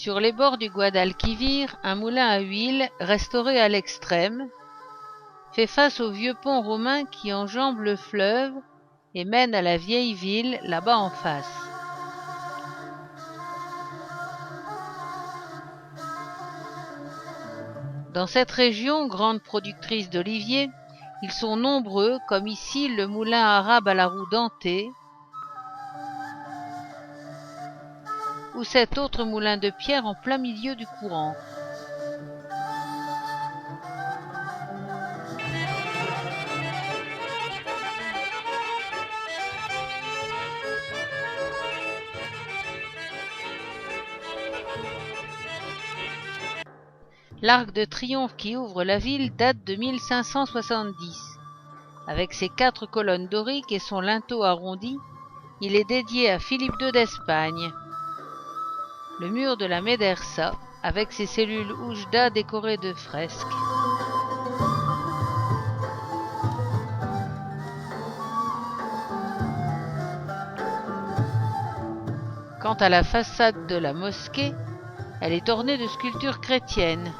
Sur les bords du Guadalquivir, un moulin à huile, restauré à l'extrême, fait face au vieux pont romain qui enjambe le fleuve et mène à la vieille ville là-bas en face. Dans cette région, grande productrice d'oliviers, ils sont nombreux, comme ici le moulin arabe à la roue dentée, ou cet autre moulin de pierre en plein milieu du courant. L'arc de triomphe qui ouvre la ville date de 1570. Avec ses 4 colonnes doriques et son linteau arrondi, il est dédié à Philippe II d'Espagne. Le mur de la Médersa, avec ses cellules Oujda décorées de fresques. Quant à la façade de la mosquée, elle est ornée de sculptures chrétiennes.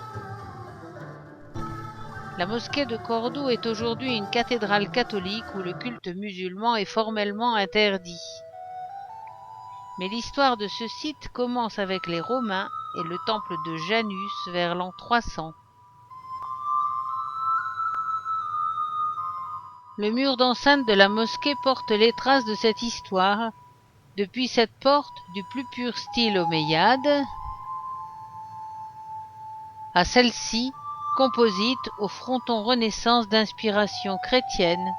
La mosquée de Cordoue est aujourd'hui une cathédrale catholique où le culte musulman est formellement interdit. Mais l'histoire de ce site commence avec les Romains et le temple de Janus vers l'an 300. Le mur d'enceinte de la mosquée porte les traces de cette histoire, depuis cette porte du plus pur style omeyyade à celle-ci, composite au fronton Renaissance d'inspiration chrétienne.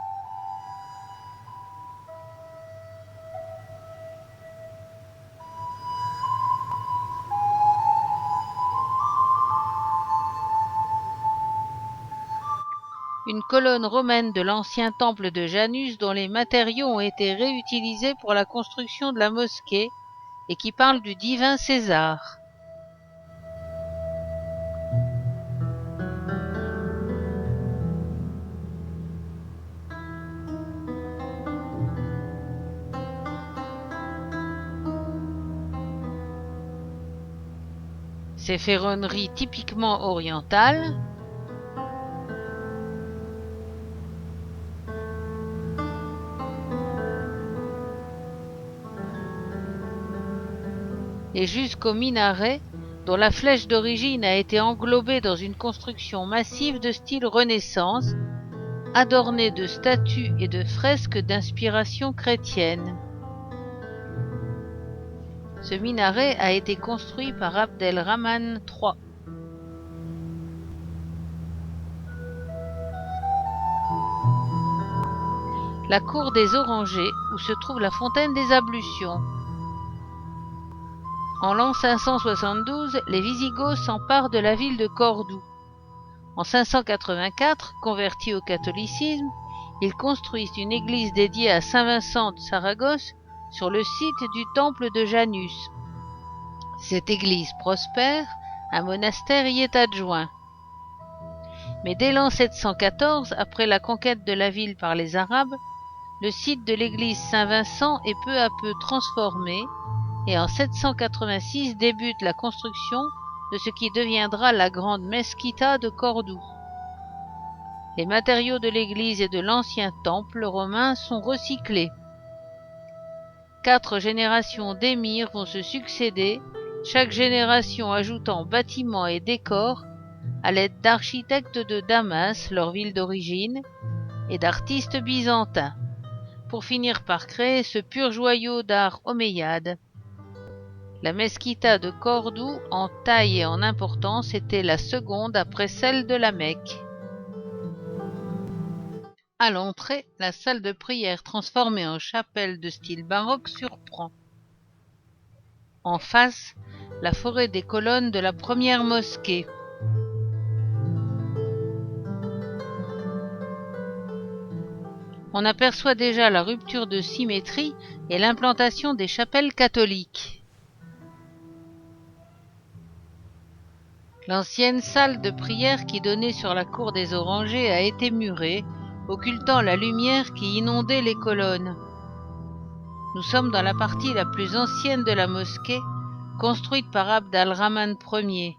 Une colonne romaine de l'ancien temple de Janus dont les matériaux ont été réutilisés pour la construction de la mosquée et qui parle du divin César. Ces ferronneries typiquement orientales et jusqu'au minaret dont la flèche d'origine a été englobée dans une construction massive de style Renaissance, adornée de statues et de fresques d'inspiration chrétienne. Ce minaret a été construit par Abdelrahman III. La cour des Orangers, où se trouve la fontaine des ablutions. En l'an 572, les Wisigoths s'emparent de la ville de Cordoue. En 584, convertis au catholicisme, ils construisent une église dédiée à Saint Vincent de Saragosse sur le site du temple de Janus. Cette église prospère, un monastère y est adjoint. Mais dès l'an 714, après la conquête de la ville par les Arabes, le site de l'église Saint-Vincent est peu à peu transformé et en 786 débute la construction de ce qui deviendra la grande mesquita de Cordoue. Les matériaux de l'église et de l'ancien temple romain sont recyclés. 4 générations d'émirs vont se succéder, chaque génération ajoutant bâtiments et décors à l'aide d'architectes de Damas, leur ville d'origine, et d'artistes byzantins, pour finir par créer ce pur joyau d'art omeyyade. La mesquita de Cordoue, en taille et en importance, était la seconde après celle de la Mecque. À l'entrée, la salle de prière transformée en chapelle de style baroque surprend. En face, la forêt des colonnes de la première mosquée. On aperçoit déjà la rupture de symétrie et l'implantation des chapelles catholiques. L'ancienne salle de prière qui donnait sur la cour des Orangers a été murée, occultant la lumière qui inondait les colonnes. Nous sommes dans la partie la plus ancienne de la mosquée, construite par Abd al-Rahman Ier.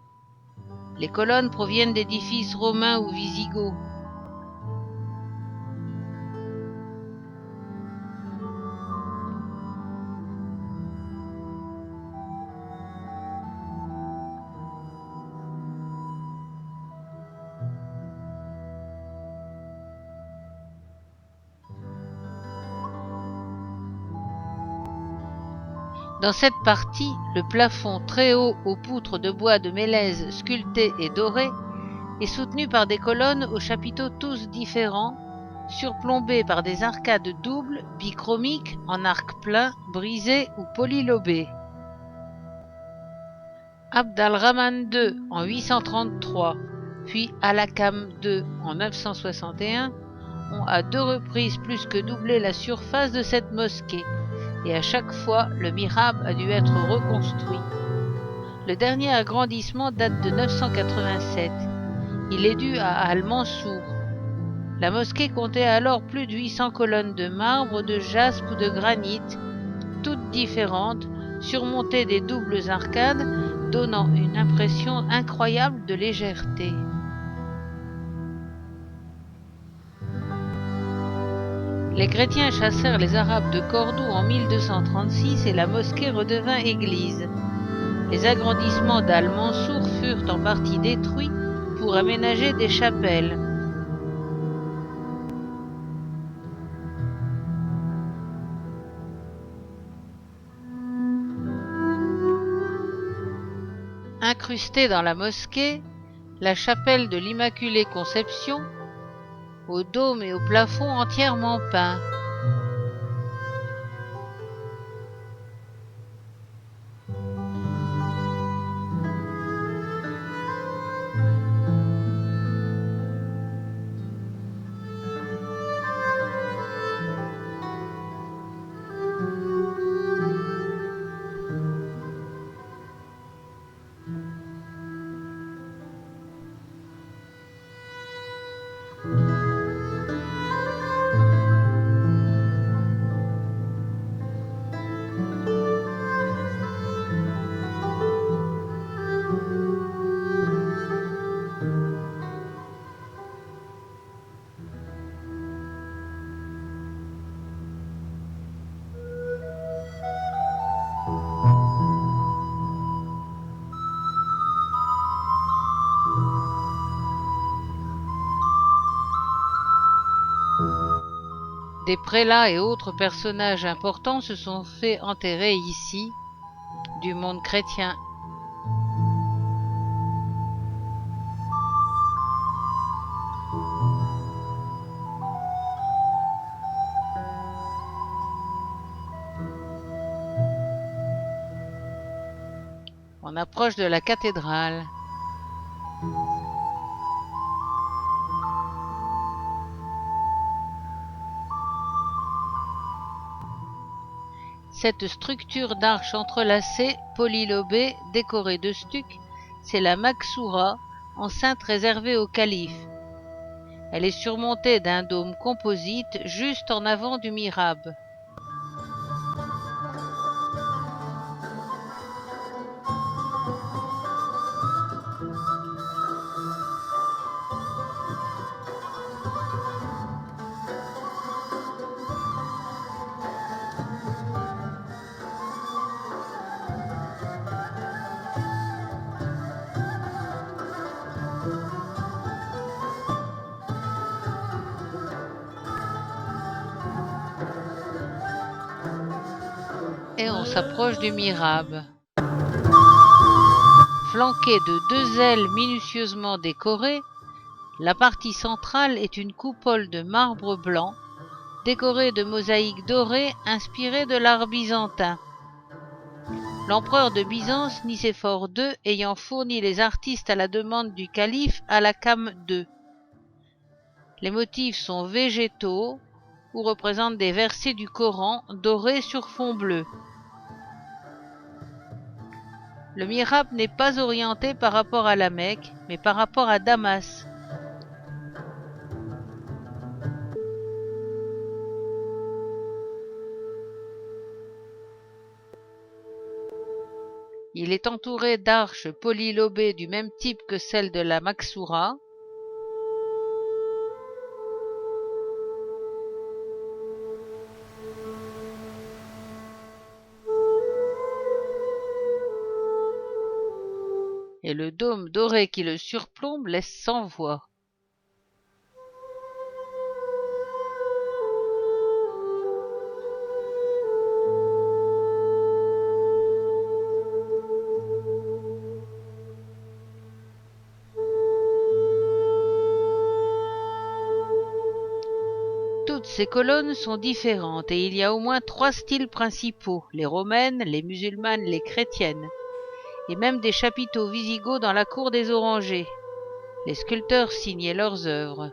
Les colonnes proviennent d'édifices romains ou wisigoths. Dans cette partie, le plafond très haut aux poutres de bois de mélèze sculptées et dorées est soutenu par des colonnes aux chapiteaux tous différents, surplombées par des arcades doubles, bichromiques, en arc plein, brisé ou polylobé. Abd al-Rahman II en 833, puis Al-Hakam II en 961 ont à 2 reprises plus que doublé la surface de cette mosquée, et à chaque fois le mihrab a dû être reconstruit. Le dernier agrandissement date de 987. Il est dû à Al-Mansour. La mosquée comptait alors plus de 800 colonnes de marbre, de jaspe ou de granit, toutes différentes, surmontées des doubles arcades, donnant une impression incroyable de légèreté. Les chrétiens chassèrent les Arabes de Cordoue en 1236 et la mosquée redevint église. Les agrandissements d'Al-Mansour furent en partie détruits pour aménager des chapelles. Incrustée dans la mosquée, la chapelle de l'Immaculée Conception, au dôme et au plafond entièrement peints. Des prélats et autres personnages importants se sont fait enterrer ici, du monde chrétien. On approche de la cathédrale. Cette structure d'arches entrelacées, polylobées, décorée de stucs, c'est la Maksoura, enceinte réservée au calife. Elle est surmontée d'un dôme composite juste en avant du mihrab. Et on s'approche du mihrab. Flanqué de 2 ailes minutieusement décorées, la partie centrale est une coupole de marbre blanc, décorée de mosaïques dorées inspirées de l'art byzantin. L'empereur de Byzance, Nicéphore II, ayant fourni les artistes à la demande du calife Al-Hakam II. Les motifs sont végétaux ou représentent des versets du Coran dorés sur fond bleu. Le mihrab n'est pas orienté par rapport à la Mecque, mais par rapport à Damas. Il est entouré d'arches polylobées du même type que celles de la Maxoura. Et le dôme doré qui le surplombe laisse sans voix. Toutes ces colonnes sont différentes et il y a au moins 3 styles principaux, les romaines, les musulmanes, les chrétiennes, et même des chapiteaux wisigoths dans la cour des Orangers. Les sculpteurs signaient leurs œuvres.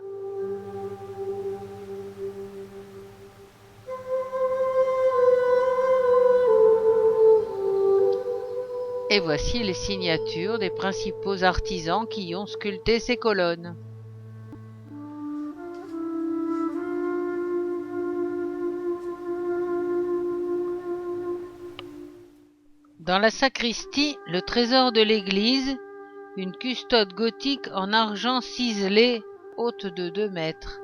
Et voici les signatures des principaux artisans qui ont sculpté ces colonnes. Dans la sacristie, le trésor de l'église, une custode gothique en argent ciselé, haute de 2 mètres.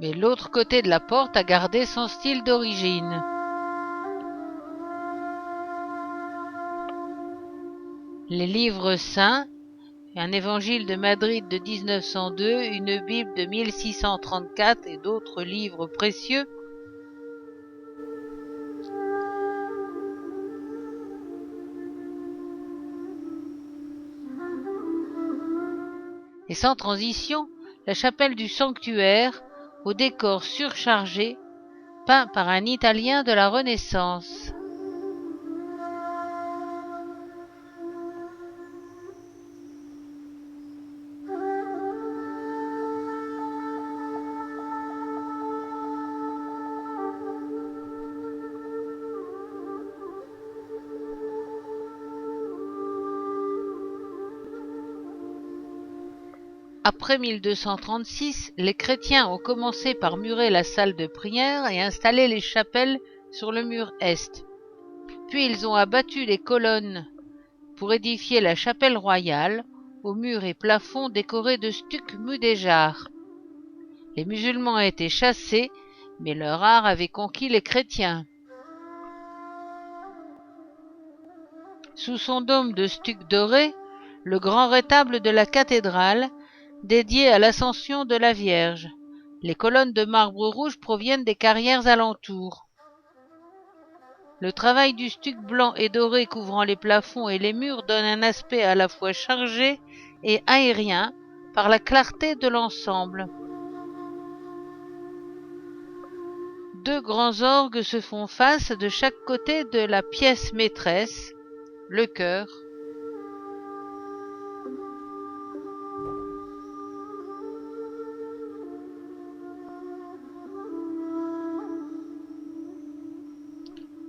Mais l'autre côté de la porte a gardé son style d'origine. Les livres saints, un évangile de Madrid de 1902, une Bible de 1634 et d'autres livres précieux et sans transition, la chapelle du sanctuaire, au décor surchargé, peint par un Italien de la Renaissance. Après 1236, les chrétiens ont commencé par murer la salle de prière et installer les chapelles sur le mur est. Puis ils ont abattu les colonnes pour édifier la chapelle royale, aux murs et plafonds décorés de stucs mudéjars. Les musulmans étaient chassés, mais leur art avait conquis les chrétiens. Sous son dôme de stucs dorés, le grand rétable de la cathédrale, dédié à l'Ascension de la Vierge. Les colonnes de marbre rouge proviennent des carrières alentours. Le travail du stuc blanc et doré couvrant les plafonds et les murs donne un aspect à la fois chargé et aérien par la clarté de l'ensemble. 2 grands orgues se font face de chaque côté de la pièce maîtresse, le chœur.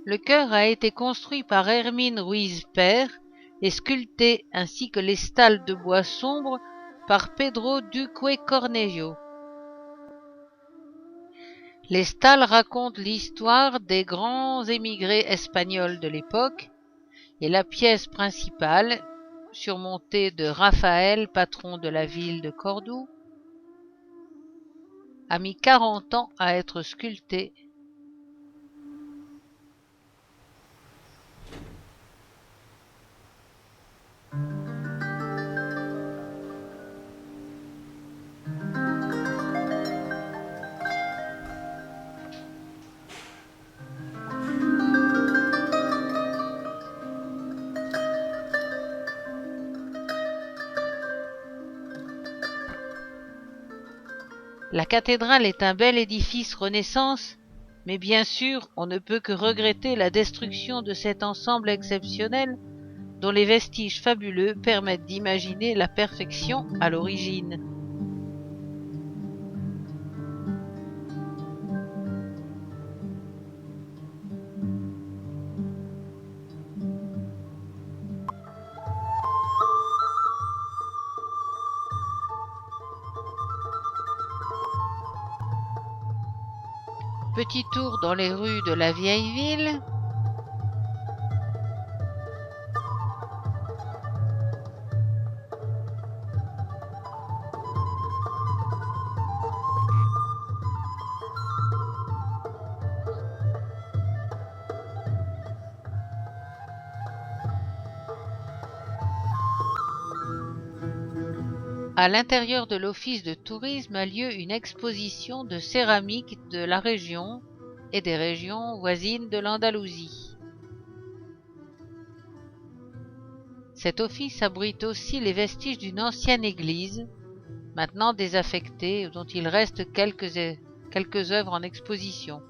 Le chœur a été construit par Hermine Ruiz Père et sculpté, ainsi que les stalles de bois sombre, par Pedro Duque Cornejo. Les stalles racontent l'histoire des grands émigrés espagnols de l'époque, et la pièce principale, surmontée de Raphaël, patron de la ville de Cordoue, a mis 40 ans à être sculptée. La cathédrale est un bel édifice Renaissance, mais bien sûr, on ne peut que regretter la destruction de cet ensemble exceptionnel dont les vestiges fabuleux permettent d'imaginer la perfection à l'origine. Petit tour dans les rues de la vieille ville. À l'intérieur de l'office de tourisme a lieu une exposition de céramique de la région et des régions voisines de l'Andalousie. Cet office abrite aussi les vestiges d'une ancienne église, maintenant désaffectée, dont il reste quelques œuvres en exposition.